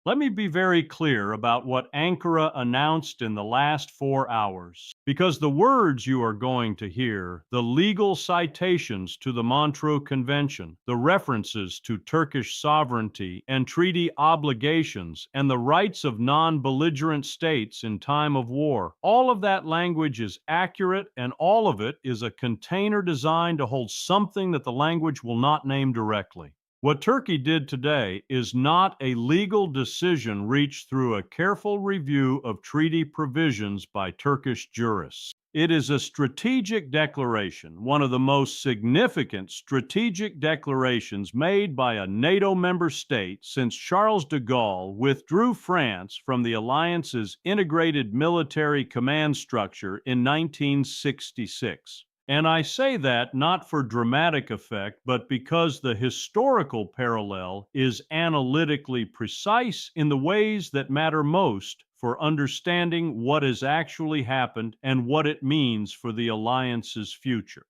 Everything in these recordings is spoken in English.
Let me be very clear about what Ankara announced in the last 4 hours, because the words you are going to hear, the legal citations to the Montreux Convention, the references to Turkish sovereignty and treaty obligations, and the rights of non-belligerent states in time of war, all of that language is accurate, and all of it is a container designed to hold something that the language will not name directly. What Turkey did today is not a legal decision reached through a careful review of treaty provisions by Turkish jurists. It is a strategic declaration, one of the most significant strategic declarations made by a NATO member state since Charles de Gaulle withdrew France from the alliance's integrated military command structure in 1966. And I say that not for dramatic effect, but because the historical parallel is analytically precise in the ways that matter most for understanding what has actually happened and what it means for the alliance's future.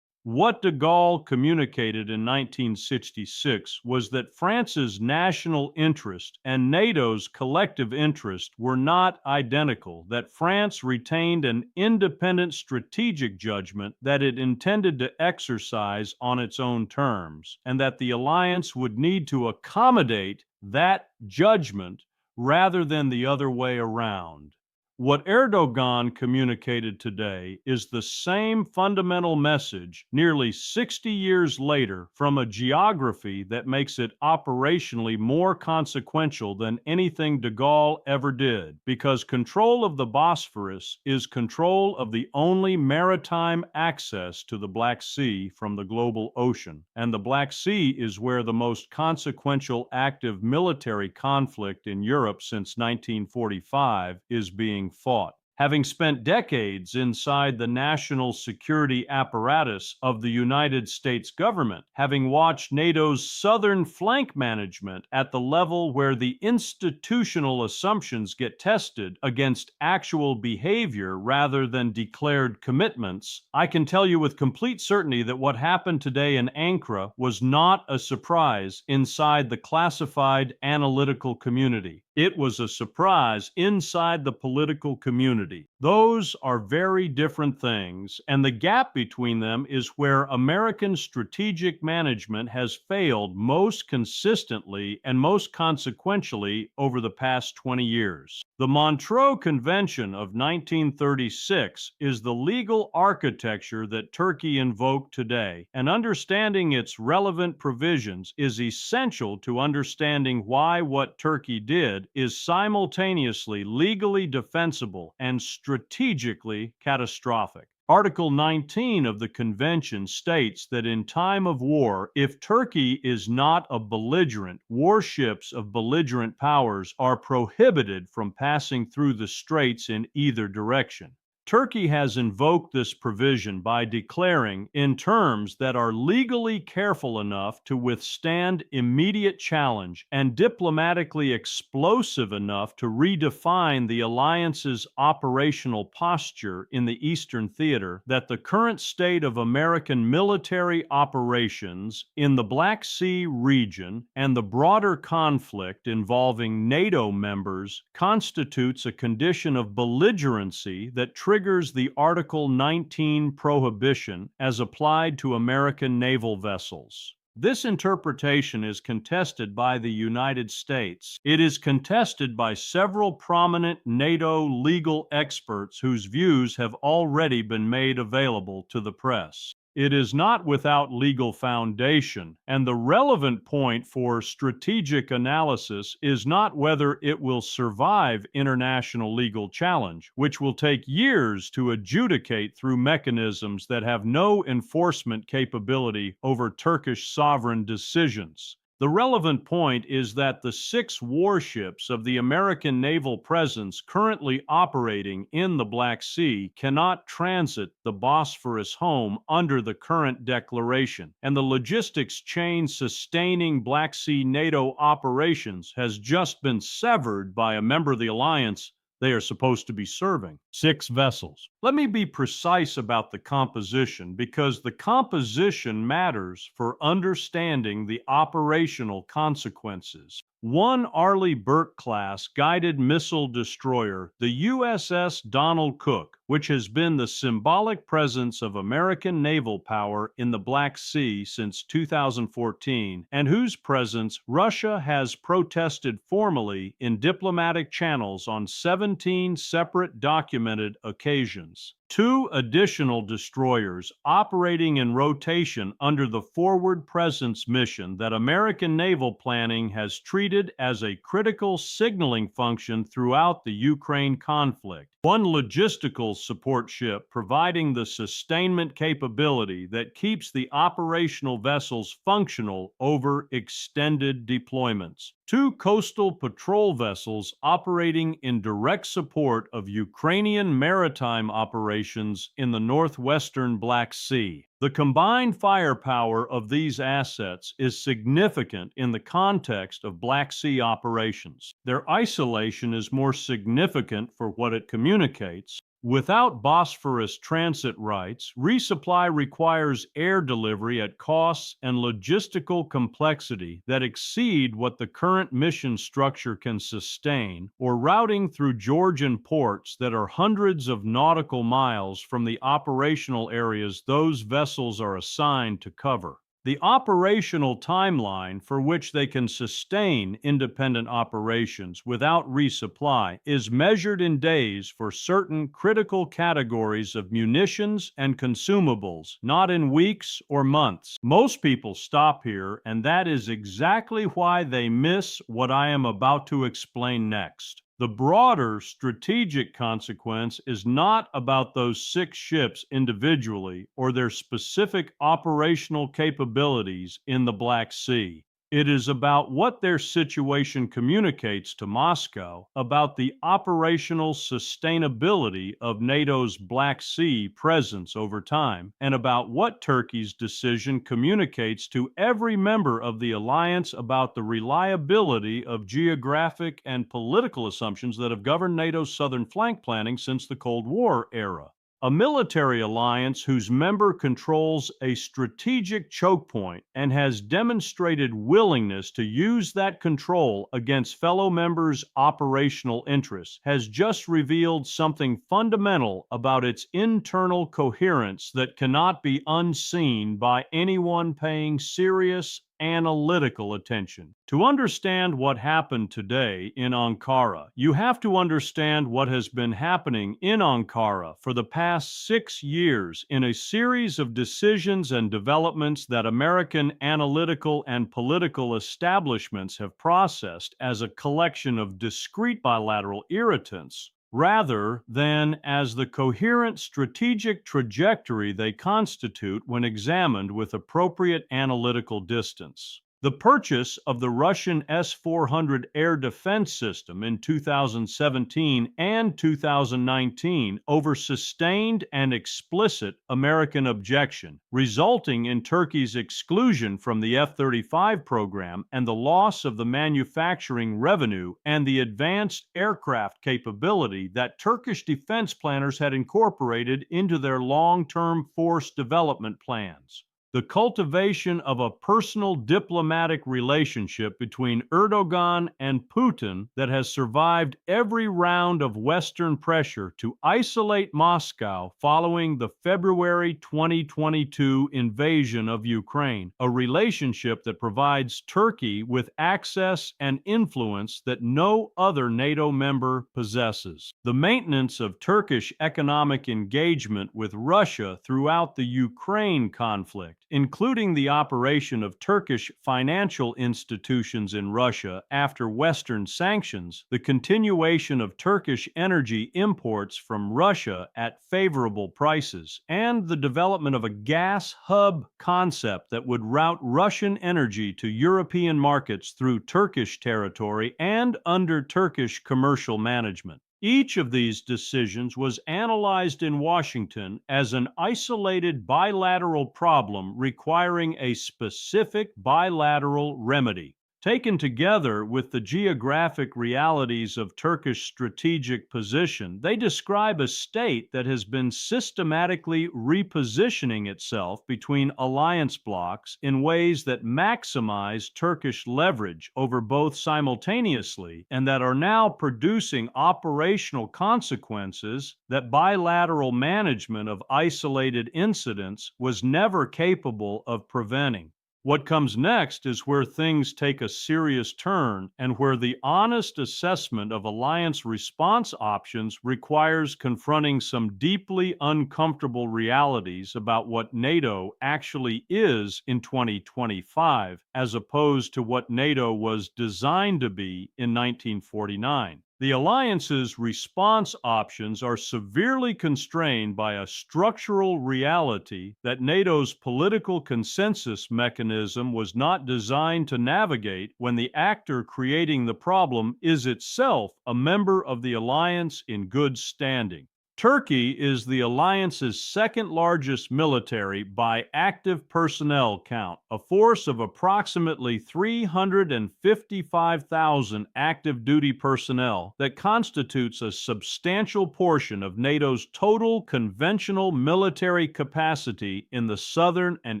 What de Gaulle communicated in 1966 was that France's national interest and NATO's collective interest were not identical, that France retained an independent strategic judgment that it intended to exercise on its own terms, and that the alliance would need to accommodate that judgment rather than the other way around. What Erdogan communicated today is the same fundamental message nearly 60 years later from a geography that makes it operationally more consequential than anything de Gaulle ever did, because control of the Bosphorus is control of the only maritime access to the Black Sea from the global ocean, and the Black Sea is where the most consequential active military conflict in Europe since 1945 is being fought. Having spent decades inside the national security apparatus of the United States government, having watched NATO's southern flank management at the level where the institutional assumptions get tested against actual behavior rather than declared commitments, I can tell you with complete certainty that what happened today in Ankara was not a surprise inside the classified analytical community. It was a surprise inside the political community. Those are very different things, and the gap between them is where American strategic management has failed most consistently and most consequentially over the past 20 years. The Montreux Convention of 1936 is the legal architecture that Turkey invoked today, and understanding its relevant provisions is essential to understanding why what Turkey did is simultaneously legally defensible and strategically catastrophic. Article 19 of the Convention states that in time of war, if Turkey is not a belligerent, warships of belligerent powers are prohibited from passing through the straits in either direction. Turkey has invoked this provision by declaring, in terms that are legally careful enough to withstand immediate challenge and diplomatically explosive enough to redefine the alliance's operational posture in the Eastern Theater, that the current state of American military operations in the Black Sea region and the broader conflict involving NATO members constitutes a condition of belligerency that triggers the Article 19 prohibition as applied to American naval vessels. This interpretation is contested by the United States. It is contested by several prominent NATO legal experts whose views have already been made available to the press. It is not without legal foundation, and the relevant point for strategic analysis is not whether it will survive international legal challenge, which will take years to adjudicate through mechanisms that have no enforcement capability over Turkish sovereign decisions. The relevant point is that the 6 warships of the American naval presence currently operating in the Black Sea cannot transit the Bosphorus home under the current declaration, and the logistics chain sustaining Black Sea NATO operations has just been severed by a member of the alliance they are supposed to be serving, 6 vessels. Let me be precise about the composition, because the composition matters for understanding the operational consequences. One Arleigh Burke-class guided missile destroyer, the USS Donald Cook, which has been the symbolic presence of American naval power in the Black Sea since 2014, and whose presence Russia has protested formally in diplomatic channels on 17 separate documented occasions. Two additional destroyers operating in rotation under the Forward Presence mission that American naval planning has treated as a critical signaling function throughout the Ukraine conflict. One logistical support ship providing the sustainment capability that keeps the operational vessels functional over extended deployments. Two coastal patrol vessels operating in direct support of Ukrainian maritime operations in the northwestern Black Sea. The combined firepower of these assets is significant in the context of Black Sea operations. Their isolation is more significant for what it communicates. Without Bosphorus transit rights, resupply requires air delivery at costs and logistical complexity that exceed what the current mission structure can sustain, or routing through Georgian ports that are hundreds of nautical miles from the operational areas those vessels are assigned to cover. The operational timeline for which they can sustain independent operations without resupply is measured in days for certain critical categories of munitions and consumables, not in weeks or months. Most people stop here, and that is exactly why they miss what I am about to explain next. The broader strategic consequence is not about those 6 ships individually or their specific operational capabilities in the Black Sea. It is about what their situation communicates to Moscow about the operational sustainability of NATO's Black Sea presence over time, and about what Turkey's decision communicates to every member of the alliance about the reliability of geographic and political assumptions that have governed NATO's southern flank planning since the Cold War era. A military alliance whose member controls a strategic choke point and has demonstrated willingness to use that control against fellow members' operational interests has just revealed something fundamental about its internal coherence that cannot be unseen by anyone paying serious analytical attention. To understand what happened today in Ankara, you have to understand what has been happening in Ankara for the past 6 years in a series of decisions and developments that American analytical and political establishments have processed as a collection of discrete bilateral irritants, rather than as the coherent strategic trajectory they constitute when examined with appropriate analytical distance. The purchase of the Russian S-400 air defense system in 2017 and 2019 over sustained and explicit American objection, resulting in Turkey's exclusion from the F-35 program and the loss of the manufacturing revenue and the advanced aircraft capability that Turkish defense planners had incorporated into their long-term force development plans. The cultivation of a personal diplomatic relationship between Erdogan and Putin that has survived every round of Western pressure to isolate Moscow following the February 2022 invasion of Ukraine, a relationship that provides Turkey with access and influence that no other NATO member possesses. The maintenance of Turkish economic engagement with Russia throughout the Ukraine conflict, including the operation of Turkish financial institutions in Russia after Western sanctions, the continuation of Turkish energy imports from Russia at favorable prices, and the development of a gas hub concept that would route Russian energy to European markets through Turkish territory and under Turkish commercial management. Each of these decisions was analyzed in Washington as an isolated bilateral problem requiring a specific bilateral remedy. Taken together with the geographic realities of Turkish strategic position, they describe a state that has been systematically repositioning itself between alliance blocs in ways that maximize Turkish leverage over both simultaneously and that are now producing operational consequences that bilateral management of isolated incidents was never capable of preventing. What comes next is where things take a serious turn and where the honest assessment of alliance response options requires confronting some deeply uncomfortable realities about what NATO actually is in 2025, as opposed to what NATO was designed to be in 1949. The alliance's response options are severely constrained by a structural reality that NATO's political consensus mechanism was not designed to navigate when the actor creating the problem is itself a member of the alliance in good standing. Turkey is the alliance's second largest military by active personnel count, a force of approximately 355,000 active duty personnel that constitutes a substantial portion of NATO's total conventional military capacity in the southern and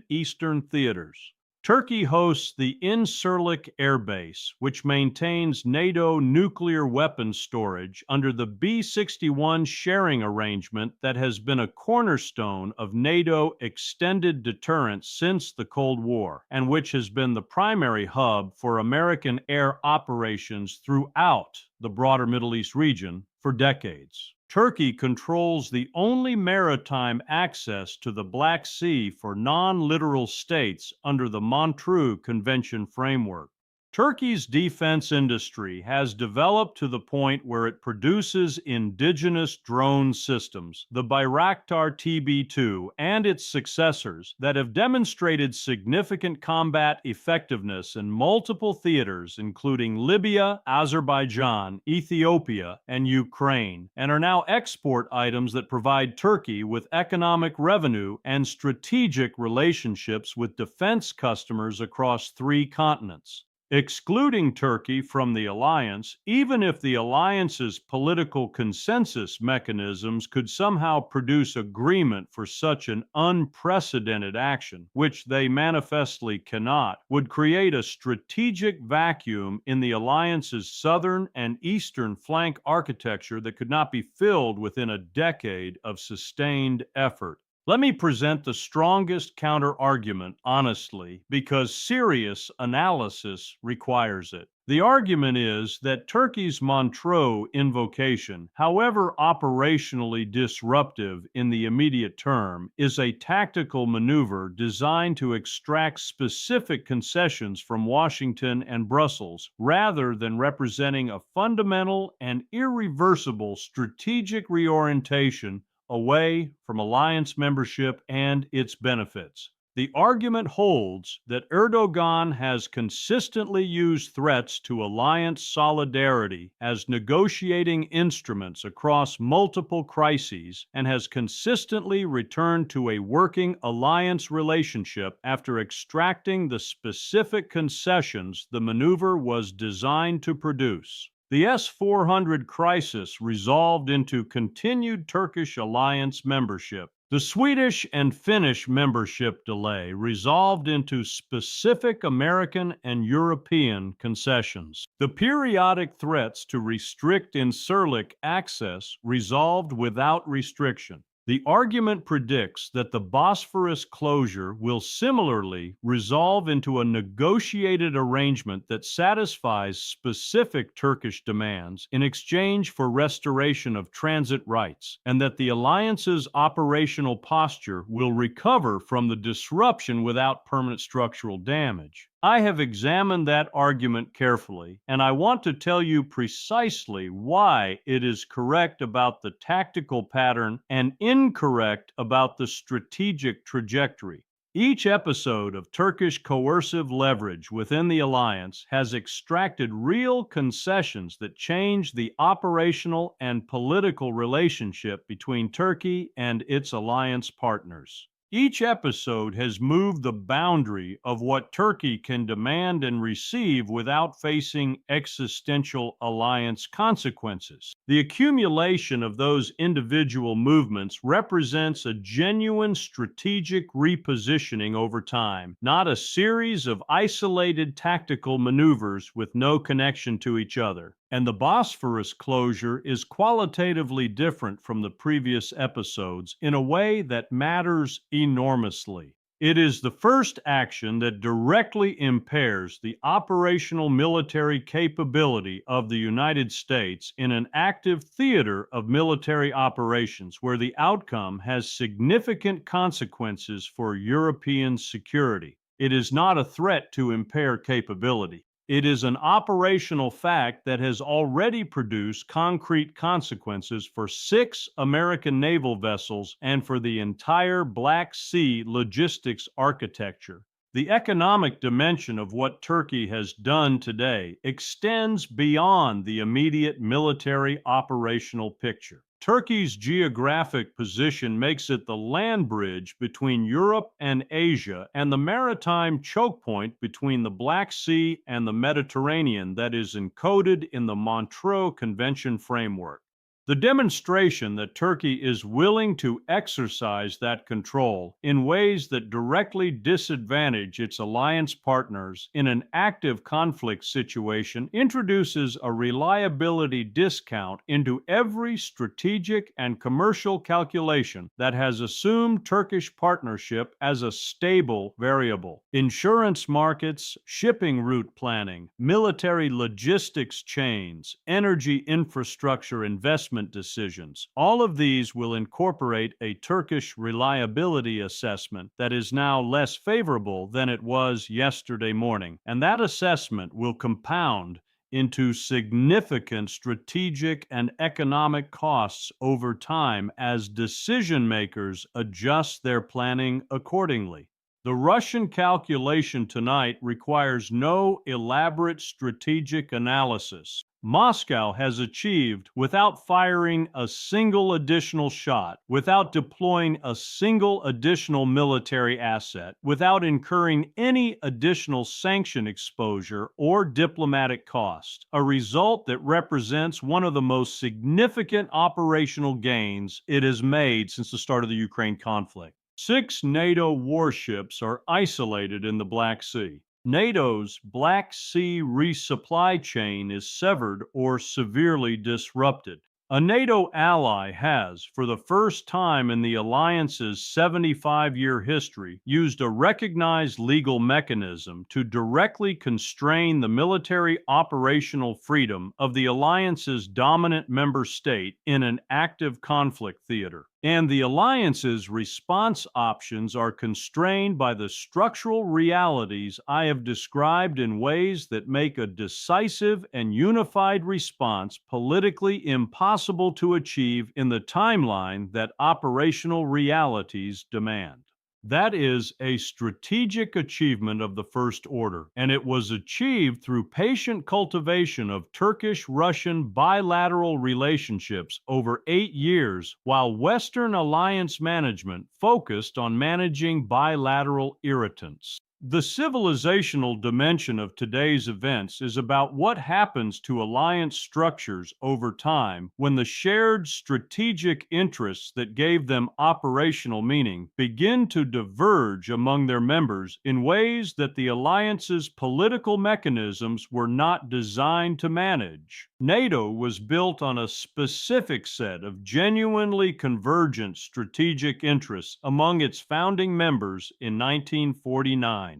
eastern theaters. Turkey hosts the Incirlik Air Base, which maintains NATO nuclear weapons storage under the B-61 sharing arrangement that has been a cornerstone of NATO extended deterrence since the Cold War, and which has been the primary hub for American air operations throughout the broader Middle East region for decades. Turkey controls the only maritime access to the Black Sea for non-littoral states under the Montreux Convention framework. Turkey's defense industry has developed to the point where it produces indigenous drone systems, the Bayraktar TB2 and its successors, that have demonstrated significant combat effectiveness in multiple theaters, including Libya, Azerbaijan, Ethiopia, and Ukraine, and are now export items that provide Turkey with economic revenue and strategic relationships with defense customers across 3 continents. Excluding Turkey from the alliance, even if the alliance's political consensus mechanisms could somehow produce agreement for such an unprecedented action, which they manifestly cannot, would create a strategic vacuum in the alliance's southern and eastern flank architecture that could not be filled within a decade of sustained effort. Let me present the strongest counter-argument honestly, because serious analysis requires it. The argument is that Turkey's Montreux invocation, however operationally disruptive in the immediate term, is a tactical maneuver designed to extract specific concessions from Washington and Brussels, rather than representing a fundamental and irreversible strategic reorientation away from alliance membership and its benefits. The argument holds that Erdogan has consistently used threats to alliance solidarity as negotiating instruments across multiple crises and has consistently returned to a working alliance relationship after extracting the specific concessions the maneuver was designed to produce. The S-400 crisis resolved into continued Turkish alliance membership. The Swedish and Finnish membership delay resolved into specific American and European concessions. The periodic threats to restrict Incirlik access resolved without restriction. The argument predicts that the Bosphorus closure will similarly resolve into a negotiated arrangement that satisfies specific Turkish demands in exchange for restoration of transit rights, and that the alliance's operational posture will recover from the disruption without permanent structural damage. I have examined that argument carefully, and I want to tell you precisely why it is correct about the tactical pattern and incorrect about the strategic trajectory. Each episode of Turkish coercive leverage within the alliance has extracted real concessions that change the operational and political relationship between Turkey and its alliance partners. Each episode has moved the boundary of what Turkey can demand and receive without facing existential alliance consequences. The accumulation of those individual movements represents a genuine strategic repositioning over time, not a series of isolated tactical maneuvers with no connection to each other. And the Bosphorus closure is qualitatively different from the previous episodes in a way that matters enormously. It is the first action that directly impairs the operational military capability of the United States in an active theater of military operations where the outcome has significant consequences for European security. It is not a threat to impair capability. It is an operational fact that has already produced concrete consequences for 6 American naval vessels and for the entire Black Sea logistics architecture. The economic dimension of what Turkey has done today extends beyond the immediate military operational picture. Turkey's geographic position makes it the land bridge between Europe and Asia and the maritime choke point between the Black Sea and the Mediterranean that is encoded in the Montreux Convention framework. The demonstration that Turkey is willing to exercise that control in ways that directly disadvantage its alliance partners in an active conflict situation introduces a reliability discount into every strategic and commercial calculation that has assumed Turkish partnership as a stable variable. Insurance markets, shipping route planning, military logistics chains, energy infrastructure investment decisions. All of these will incorporate a Turkish reliability assessment that is now less favorable than it was yesterday morning, and that assessment will compound into significant strategic and economic costs over time as decision makers adjust their planning accordingly. The Russian calculation tonight requires no elaborate strategic analysis. Moscow has achieved without firing a single additional shot, without deploying a single additional military asset, without incurring any additional sanction exposure or diplomatic cost, a result that represents one of the most significant operational gains it has made since the start of the Ukraine conflict. 6 NATO warships are isolated in the Black Sea. NATO's Black Sea resupply chain is severed or severely disrupted. A NATO ally has, for the first time in the alliance's 75-year history, used a recognized legal mechanism to directly constrain the military operational freedom of the alliance's dominant member state in an active conflict theater. And the alliance's response options are constrained by the structural realities I have described in ways that make a decisive and unified response politically impossible to achieve in the timeline that operational realities demand. That is a strategic achievement of the First Order, and it was achieved through patient cultivation of Turkish-Russian bilateral relationships over 8 years, while Western alliance management focused on managing bilateral irritants. The civilizational dimension of today's events is about what happens to alliance structures over time when the shared strategic interests that gave them operational meaning begin to diverge among their members in ways that the alliance's political mechanisms were not designed to manage. NATO was built on a specific set of genuinely convergent strategic interests among its founding members in 1949.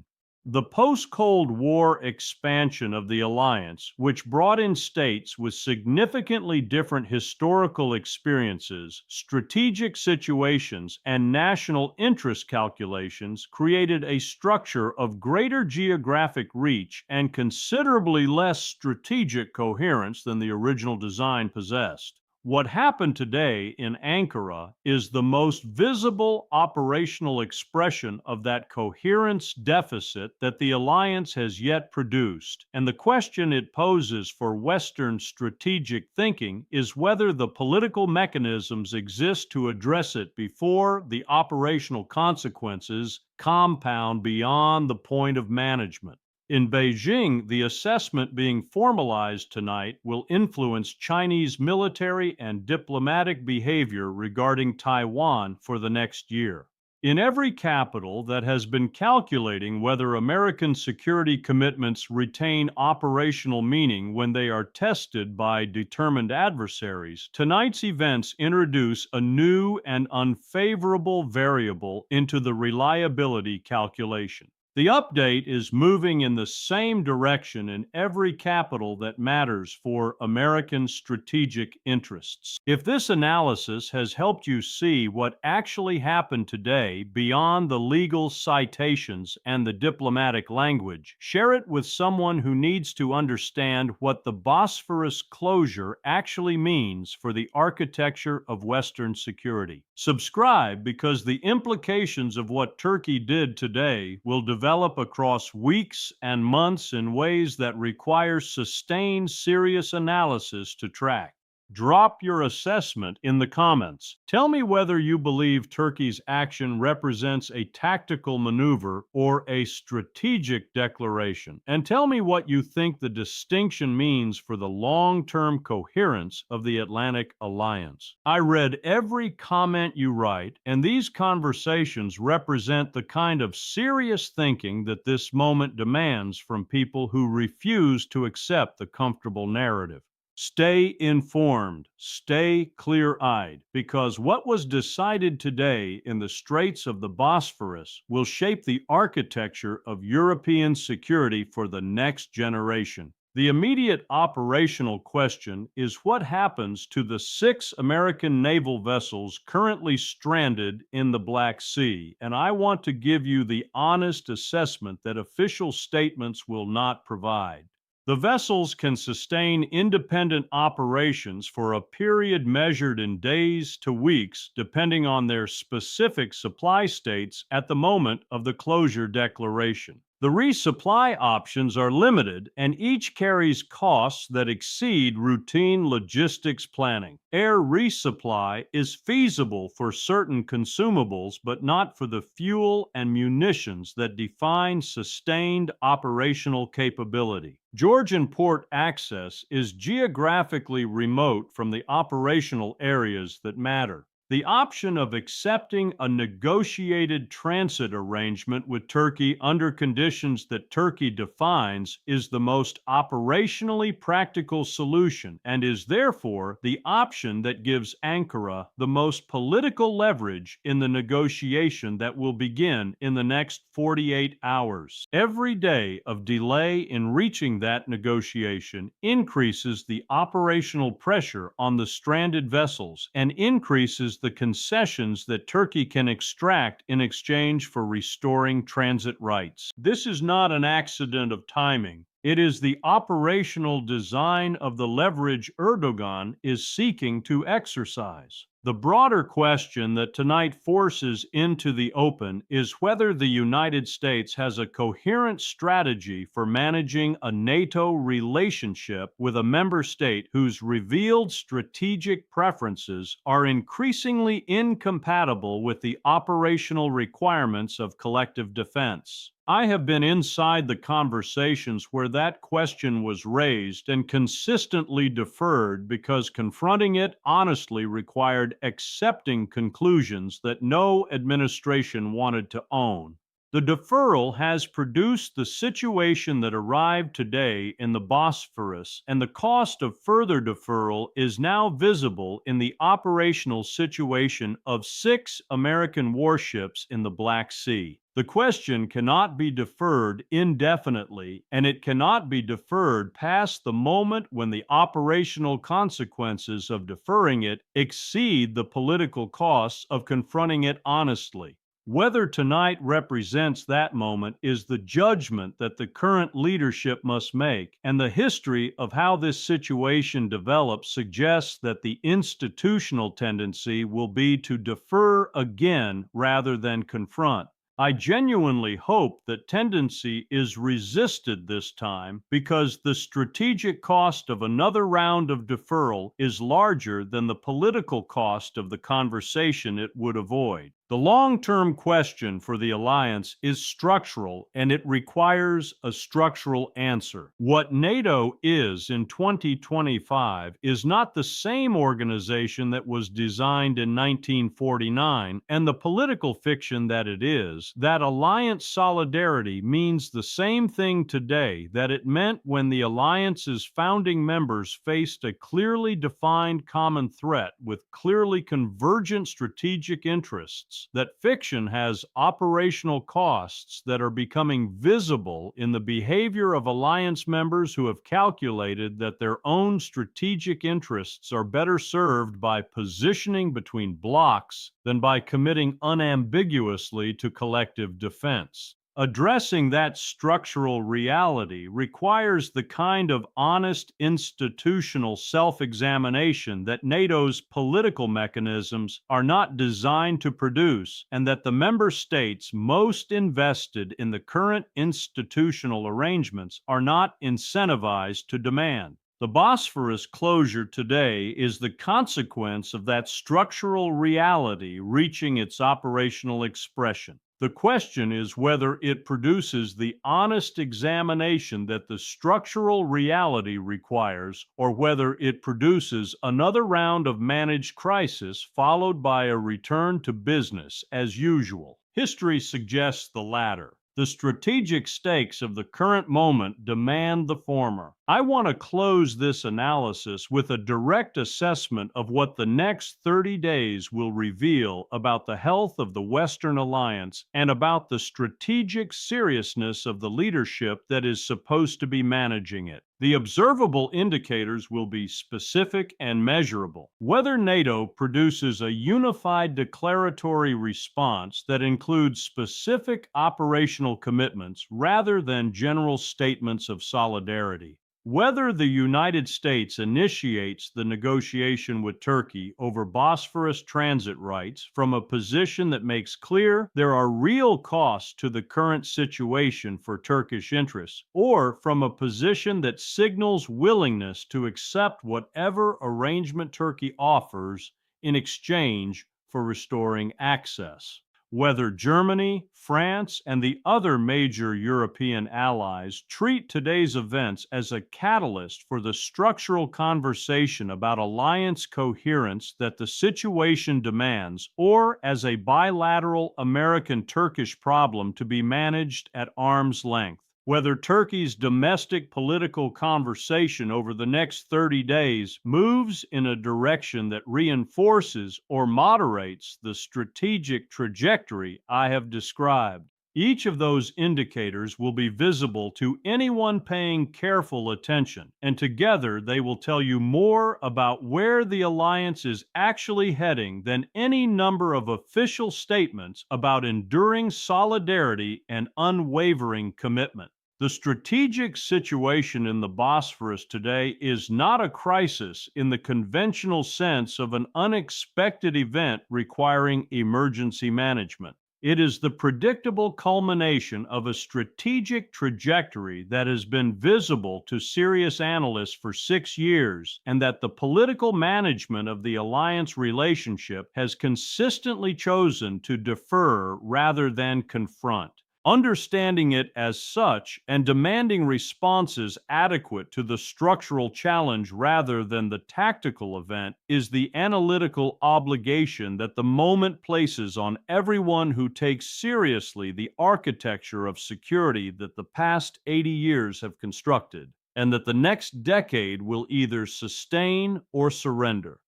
The post-Cold War expansion of the alliance, which brought in states with significantly different historical experiences, strategic situations, and national interest calculations, created a structure of greater geographic reach and considerably less strategic coherence than the original design possessed. What happened today in Ankara is the most visible operational expression of that coherence deficit that the alliance has yet produced, and the question it poses for Western strategic thinking is whether the political mechanisms exist to address it before the operational consequences compound beyond the point of management. In Beijing, the assessment being formalized tonight will influence Chinese military and diplomatic behavior regarding Taiwan for the next year. In every capital that has been calculating whether American security commitments retain operational meaning when they are tested by determined adversaries, tonight's events introduce a new and unfavorable variable into the reliability calculation. The update is moving in the same direction in every capital that matters for American strategic interests. If this analysis has helped you see what actually happened today beyond the legal citations and the diplomatic language, share it with someone who needs to understand what the Bosphorus closure actually means for the architecture of Western security. Subscribe because the implications of what Turkey did today will develop across weeks and months in ways that require sustained, serious analysis to track. Drop your assessment in the comments. Tell me whether you believe Turkey's action represents a tactical maneuver or a strategic declaration. And tell me what you think the distinction means for the long-term coherence of the Atlantic Alliance. I read every comment you write, and these conversations represent the kind of serious thinking that this moment demands from people who refuse to accept the comfortable narrative. Stay informed, stay clear-eyed, because what was decided today in the Straits of the Bosphorus will shape the architecture of European security for the next generation. The immediate operational question is what happens to the 6 American naval vessels currently stranded in the Black Sea, and I want to give you the honest assessment that official statements will not provide. The vessels can sustain independent operations for a period measured in days to weeks, depending on their specific supply states at the moment of the closure declaration. The resupply options are limited, and each carries costs that exceed routine logistics planning. Air resupply is feasible for certain consumables, but not for the fuel and munitions that define sustained operational capability. Georgian port access is geographically remote from the operational areas that matter. The option of accepting a negotiated transit arrangement with Turkey under conditions that Turkey defines is the most operationally practical solution and is therefore the option that gives Ankara the most political leverage in the negotiation that will begin in the next 48 hours. Every day of delay in reaching that negotiation increases the operational pressure on the stranded vessels and increases the concessions that Turkey can extract in exchange for restoring transit rights. This is not an accident of timing. It is the operational design of the leverage Erdogan is seeking to exercise. The broader question that tonight forces into the open is whether the United States has a coherent strategy for managing a NATO relationship with a member state whose revealed strategic preferences are increasingly incompatible with the operational requirements of collective defense. I have been inside the conversations where that question was raised and consistently deferred because confronting it honestly required accepting conclusions that no administration wanted to own. The deferral has produced the situation that arrived today in the Bosphorus, and the cost of further deferral is now visible in the operational situation of 6 American warships in the Black Sea. The question cannot be deferred indefinitely, and it cannot be deferred past the moment when the operational consequences of deferring it exceed the political costs of confronting it honestly. Whether tonight represents that moment is the judgment that the current leadership must make, and the history of how this situation develops suggests that the institutional tendency will be to defer again rather than confront. I genuinely hope that tendency is resisted this time because the strategic cost of another round of deferral is larger than the political cost of the conversation it would avoid. The long-term question for the alliance is structural, and it requires a structural answer. What NATO is in 2025 is not the same organization that was designed in 1949, and the political fiction that it is, that alliance solidarity means the same thing today that it meant when the alliance's founding members faced a clearly defined common threat with clearly convergent strategic interests. That fiction has operational costs that are becoming visible in the behavior of alliance members who have calculated that their own strategic interests are better served by positioning between blocs than by committing unambiguously to collective defense. Addressing that structural reality requires the kind of honest institutional self-examination that NATO's political mechanisms are not designed to produce, and that the member states most invested in the current institutional arrangements are not incentivized to demand. The Bosphorus closure today is the consequence of that structural reality reaching its operational expression. The question is whether it produces the honest examination that the structural reality requires, or whether it produces another round of managed crisis followed by a return to business as usual. History suggests the latter. The strategic stakes of the current moment demand the former. I want to close this analysis with a direct assessment of what the next 30 days will reveal about the health of the Western Alliance and about the strategic seriousness of the leadership that is supposed to be managing it. The observable indicators will be specific and measurable. Whether NATO produces a unified declaratory response that includes specific operational commitments rather than general statements of solidarity. Whether the United States initiates the negotiation with Turkey over Bosphorus transit rights from a position that makes clear there are real costs to the current situation for Turkish interests, or from a position that signals willingness to accept whatever arrangement Turkey offers in exchange for restoring access. Whether Germany, France, and the other major European allies treat today's events as a catalyst for the structural conversation about alliance coherence that the situation demands, or as a bilateral American-Turkish problem to be managed at arm's length. Whether Turkey's domestic political conversation over the next 30 days moves in a direction that reinforces or moderates the strategic trajectory I have described. Each of those indicators will be visible to anyone paying careful attention, and together they will tell you more about where the alliance is actually heading than any number of official statements about enduring solidarity and unwavering commitment. The strategic situation in the Bosphorus today is not a crisis in the conventional sense of an unexpected event requiring emergency management. It is the predictable culmination of a strategic trajectory that has been visible to serious analysts for 6 years, and that the political management of the alliance relationship has consistently chosen to defer rather than confront. Understanding it as such and demanding responses adequate to the structural challenge rather than the tactical event is the analytical obligation that the moment places on everyone who takes seriously the architecture of security that the past 80 years have constructed, and that the next decade will either sustain or surrender.